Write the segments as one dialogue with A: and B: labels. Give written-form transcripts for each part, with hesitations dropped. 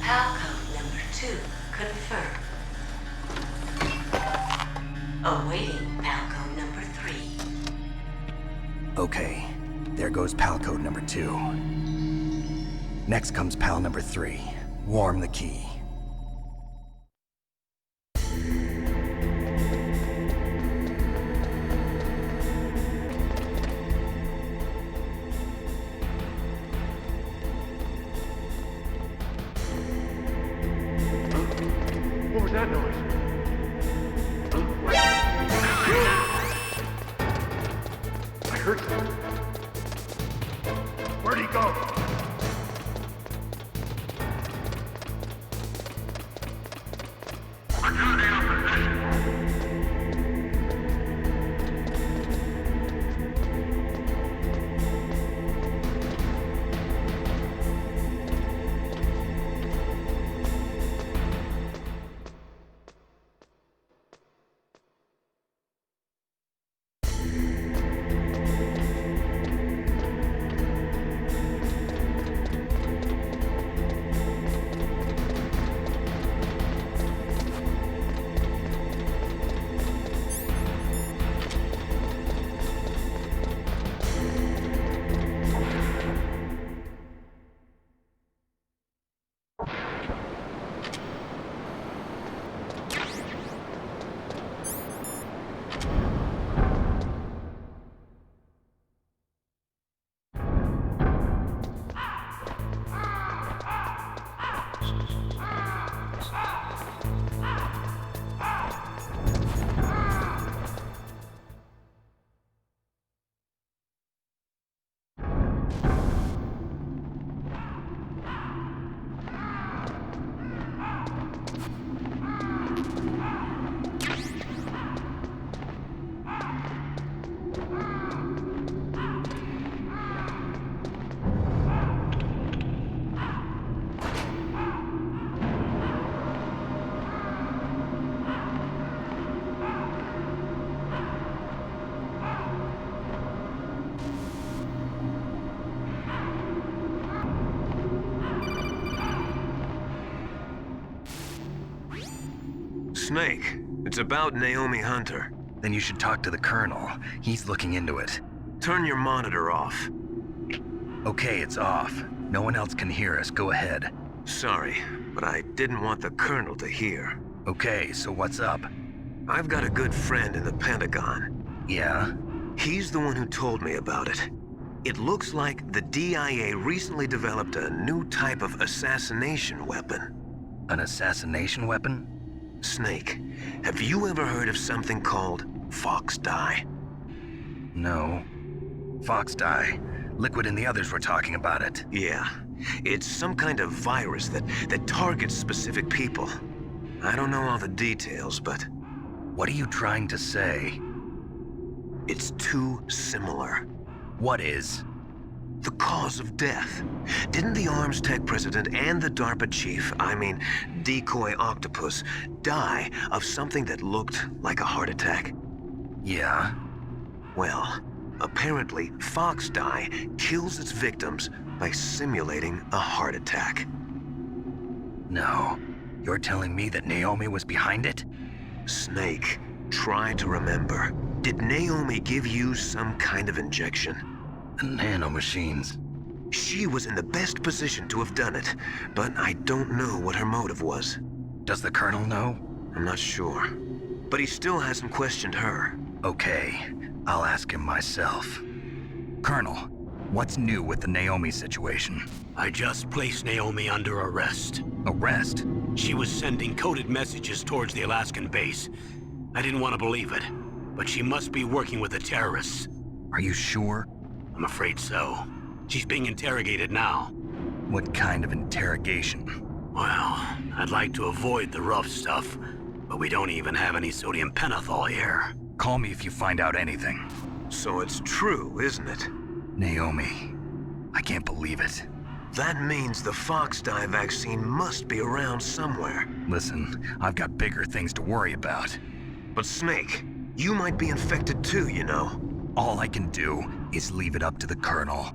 A: Palcode number 2 confirmed. Awaiting Palcode number 3.
B: Okay, there goes pal code number 2. Next comes pal number 3. Warm the key.
C: What was that noise? I heard something. Where'd he go?
D: Snake, it's about Naomi Hunter.
B: Then you should talk to the Colonel. He's looking into it.
D: Turn your monitor off.
B: Okay, it's off. No one else can hear us. Go ahead.
D: Sorry, but I didn't want the Colonel to hear.
B: Okay, so what's up?
D: I've got a good friend in the Pentagon.
B: Yeah?
D: He's the one who told me about it. It looks like the DIA recently developed a new type of assassination weapon.
B: An assassination weapon?
D: Snake, have you ever heard of something called Fox Dye?
B: No. Fox dye. Liquid and the others were talking about it.
D: Yeah. It's some kind of virus that targets specific people. I don't know all the details, but...
B: What are you trying to say?
D: It's too similar.
B: What is?
D: The cause of death. Didn't the Arms Tech president and the DARPA chief, Decoy Octopus, die of something that looked like a heart attack?
B: Yeah?
D: Well, apparently Fox Dye kills its victims by simulating a heart attack.
B: No. You're telling me that Naomi was behind it?
D: Snake, try to remember. Did Naomi give you some kind of injection?
B: The nanomachines.
D: She was in the best position to have done it, but I don't know what her motive was.
B: Does the Colonel know?
D: I'm not sure, but he still hasn't questioned her.
B: Okay, I'll ask him myself. Colonel, what's new with the Naomi situation?
E: I just placed Naomi under arrest.
B: Arrest?
E: She was sending coded messages towards the Alaskan base. I didn't want to believe it, but she must be working with the terrorists.
B: Are you sure?
E: I'm afraid so. She's being interrogated now.
B: What kind of interrogation?
E: Well, I'd like to avoid the rough stuff, but we don't even have any sodium pentothal here.
B: Call me if you find out anything.
D: So it's true, isn't it?
B: Naomi, I can't believe it.
D: That means the fox dye vaccine must be around somewhere.
B: Listen, I've got bigger things to worry about.
D: But Snake, you might be infected too, you know.
B: All I can do is leave it up to the Colonel.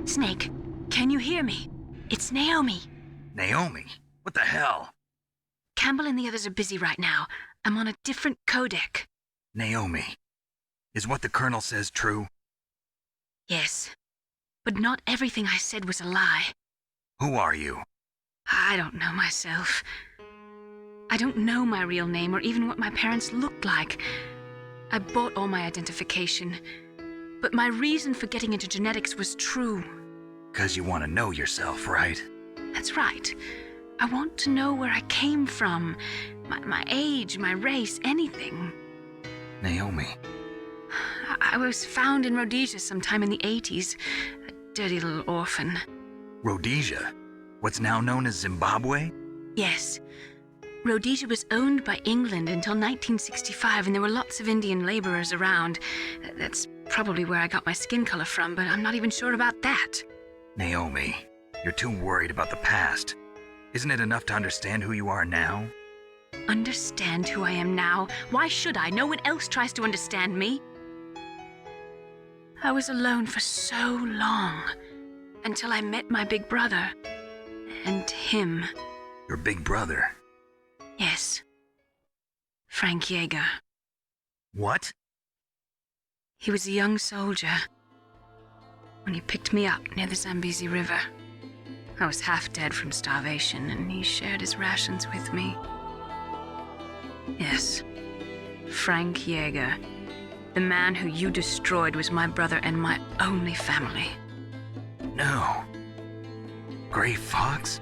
F: Snake, can you hear me? It's Naomi.
B: Naomi? What the hell?
F: Campbell and the others are busy right now. I'm on a different codec.
B: Naomi, is what the Colonel says true?
F: Yes, but not everything I said was a lie.
B: Who are you?
F: I don't know myself. I don't know my real name or even what my parents looked like. I bought all my identification, but my reason for getting into genetics was true.
B: 'Cause you want to know yourself, right?
F: That's right. I want to know where I came from, my age, my race, anything.
B: Naomi.
F: I was found in Rhodesia sometime in the 80s, a dirty little orphan.
B: Rhodesia? What's now known as Zimbabwe?
F: Yes. Rhodesia was owned by England until 1965, and there were lots of Indian laborers around. That's probably where I got my skin color from, but I'm not even sure about that.
B: Naomi, you're too worried about the past. Isn't it enough to understand who you are now?
F: Understand who I am now? Why should I? No one else tries to understand me. I was alone for so long, until I met my big brother. And him.
B: Your big brother?
F: Yes. Frank Yeager.
B: What?
F: He was a young soldier when he picked me up near the Zambezi River. I was half dead from starvation, and he shared his rations with me. Yes, Frank Yeager. The man who you destroyed was my brother and my only family.
B: No. Gray Fox?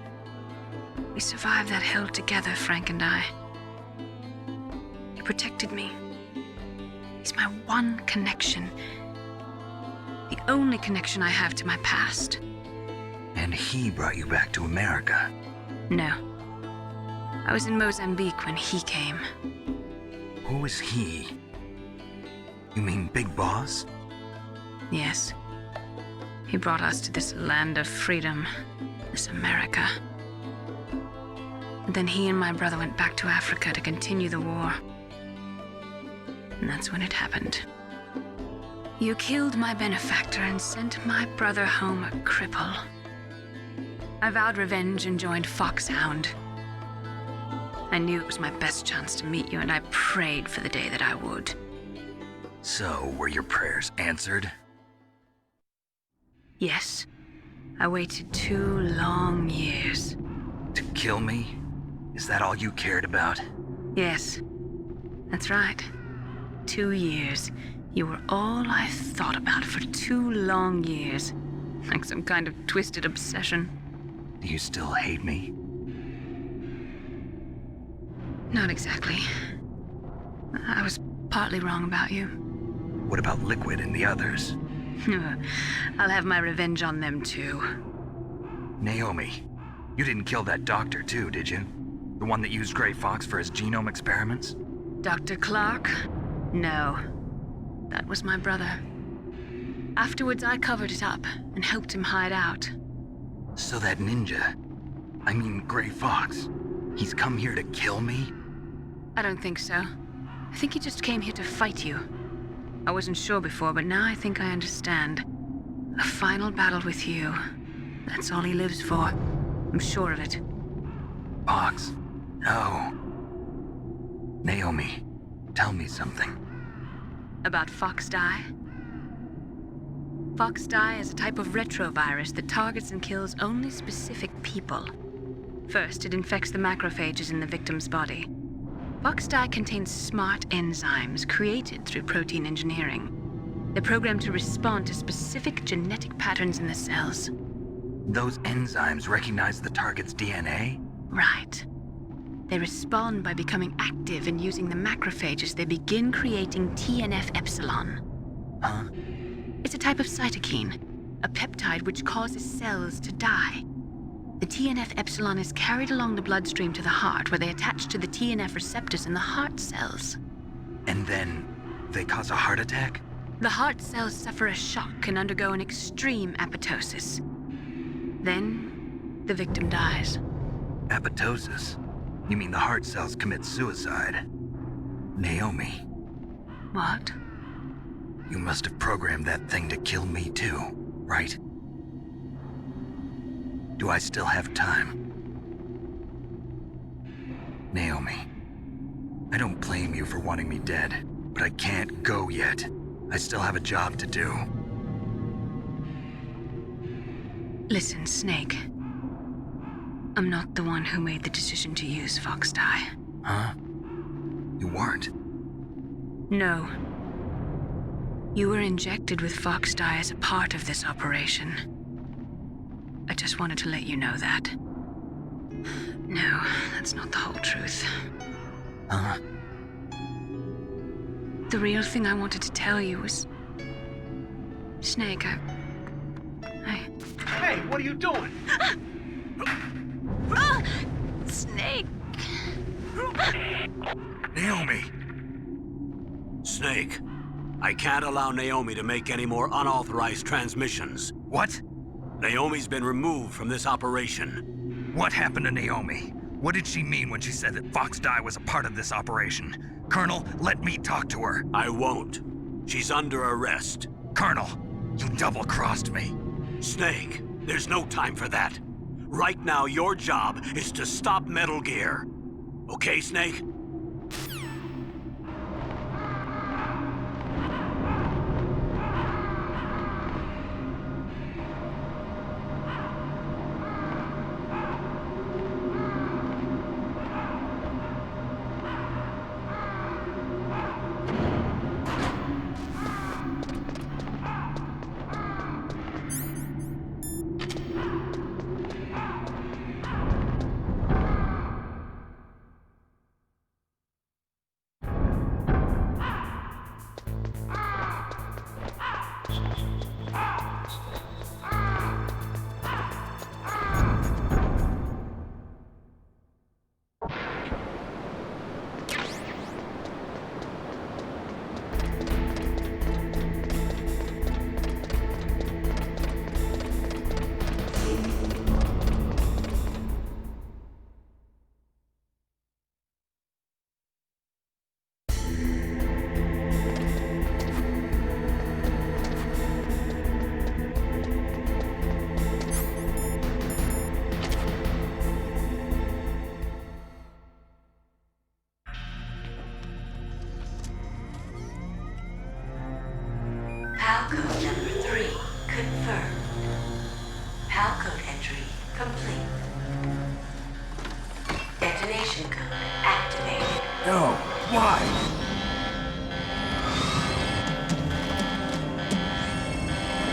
F: We survived that hell together, Frank and I. He protected me. He's my one connection. The only connection I have to my past.
B: And he brought you back to America?
F: No. I was in Mozambique when he came.
B: Who is he? You mean Big Boss?
F: Yes. He brought us to this land of freedom, this America. And then he and my brother went back to Africa to continue the war. And that's when it happened. You killed my benefactor and sent my brother home a cripple. I vowed revenge and joined Foxhound. I knew it was my best chance to meet you, and I prayed for the day that I would.
B: So, were your prayers answered?
F: Yes. I waited 2 long years.
B: To kill me? Is that all you cared about?
F: Yes. That's right. 2 years. You were all I thought about for 2 long years. Like some kind of twisted obsession.
B: Do you still hate me?
F: Not exactly. I was partly wrong about you.
B: What about Liquid and the others?
F: I'll have my revenge on them too.
B: Naomi, you didn't kill that doctor too, did you? The one that used Gray Fox for his genome experiments?
F: Dr. Clark? No. That was my brother. Afterwards, I covered it up and helped him hide out.
B: So that ninja, I mean Gray Fox, he's come here to kill me?
F: I don't think so. I think he just came here to fight you. I wasn't sure before, but now I think I understand. A final battle with you. That's all he lives for. I'm sure of it.
B: Fox? No. Naomi, tell me something.
F: About Fox Die? Fox Die is a type of retrovirus that targets and kills only specific people. First, it infects the macrophages in the victim's body. Fox Die contains smart enzymes created through protein engineering. They're programmed to respond to specific genetic patterns in the cells.
B: Those enzymes recognize the target's DNA?
F: Right. They respond by becoming active and using the macrophages. They begin creating TNF-epsilon.
B: Huh?
F: It's a type of cytokine, a peptide which causes cells to die. The TNF-epsilon is carried along the bloodstream to the heart, where they attach to the TNF receptors in the heart cells.
B: And then they cause a heart attack?
F: The heart cells suffer a shock and undergo an extreme apoptosis. Then, the victim dies.
B: Apoptosis? You mean the heart cells commit suicide? Naomi,
F: What?
B: you must have programmed that thing to kill me too, right? Do I still have time? Naomi, I don't blame you for wanting me dead, but I can't go yet. I still have a job to do.
F: Listen, Snake. I'm not the one who made the decision to use Fox Die.
B: Huh? You weren't?
F: No. You were injected with Fox Die as a part of this operation. I just wanted to let you know that. No, that's not the whole truth.
B: Huh?
F: The real thing I wanted to tell you was... Snake, I...
C: Hey, what are you doing?
F: Snake!
B: Naomi!
E: Snake, I can't allow Naomi to make any more unauthorized transmissions.
B: What?
E: Naomi's been removed from this operation.
B: What happened to Naomi? What did she mean when she said that Fox Die was a part of this operation? Colonel, let me talk to her.
E: I won't. She's under arrest.
B: Colonel, you double-crossed me.
E: Snake, there's no time for that. Right now, your job is to stop Metal Gear. Okay, Snake?
A: PAL code number 3 confirmed. PAL code entry complete. Detonation code activated.
B: No, why?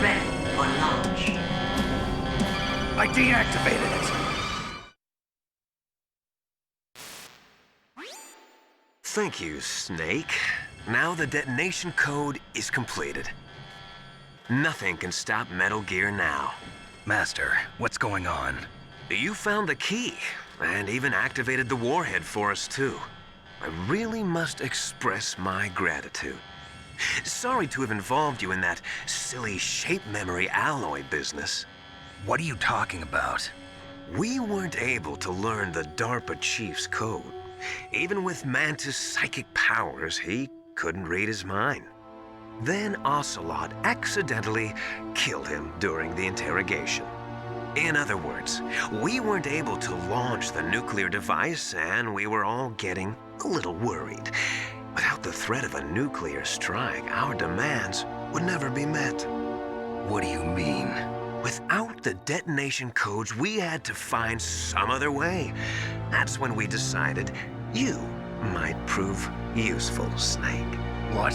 A: Ready for launch.
B: I deactivated it.
D: Thank you, Snake. Now the detonation code is completed. Nothing can stop Metal Gear now.
B: Master, what's going on?
D: You found the key, and even activated the warhead for us, too. I really must express my gratitude. Sorry to have involved you in that silly shape memory alloy business.
B: What are you talking about?
D: We weren't able to learn the DARPA chief's code. Even with Mantis' psychic powers, he couldn't read his mind. Then Ocelot accidentally killed him during the interrogation. In other words, we weren't able to launch the nuclear device, and we were all getting a little worried. Without the threat of a nuclear strike, our demands would never be met.
B: What do you mean?
D: Without the detonation codes, we had to find some other way. That's when we decided you might prove useful, Snake.
B: What?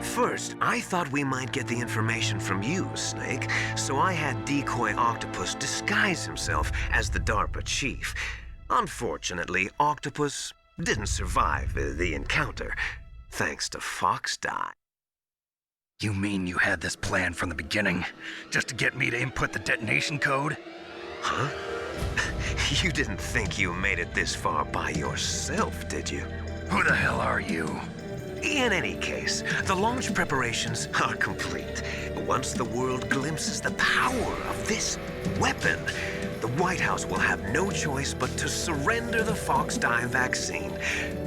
D: First, I thought we might get the information from you, Snake, so I had Decoy Octopus disguise himself as the DARPA chief. Unfortunately, Octopus didn't survive the encounter, thanks to Fox Die.
B: You mean you had this plan from the beginning, just to get me to input the detonation code?
D: Huh? You didn't think you made it this far by yourself, did you?
B: Who the hell are you?
D: In any case, the launch preparations are complete. Once the world glimpses the power of this weapon, the White House will have no choice but to surrender the Fox Die vaccine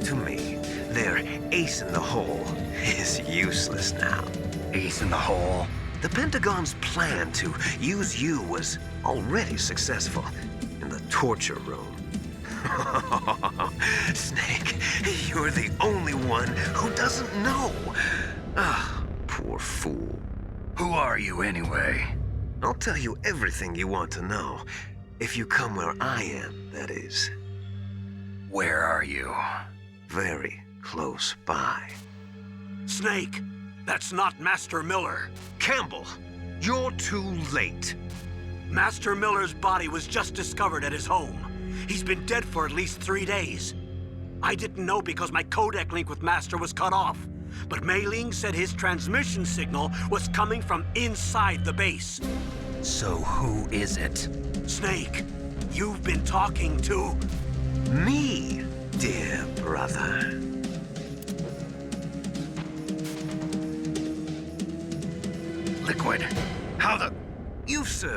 D: to me. Their ace in the hole is useless now.
B: Ace in the hole?
D: The Pentagon's plan to use you was already successful in the torture room. Snake, you're the only one who doesn't know. Ah, poor fool.
B: Who are you anyway?
D: I'll tell you everything you want to know. If you come where I am, that is.
B: Where are you?
D: Very close by.
E: Snake, that's not Master Miller.
D: Campbell, you're too late.
E: Master Miller's body was just discovered at his home. He's been dead for at least 3 days. I didn't know because my codec link with Master was cut off. But Mei Ling said his transmission signal was coming from inside the base.
B: So who is it?
E: Snake, you've been talking to...
D: Me, dear brother.
B: liquid. How the...
D: You've served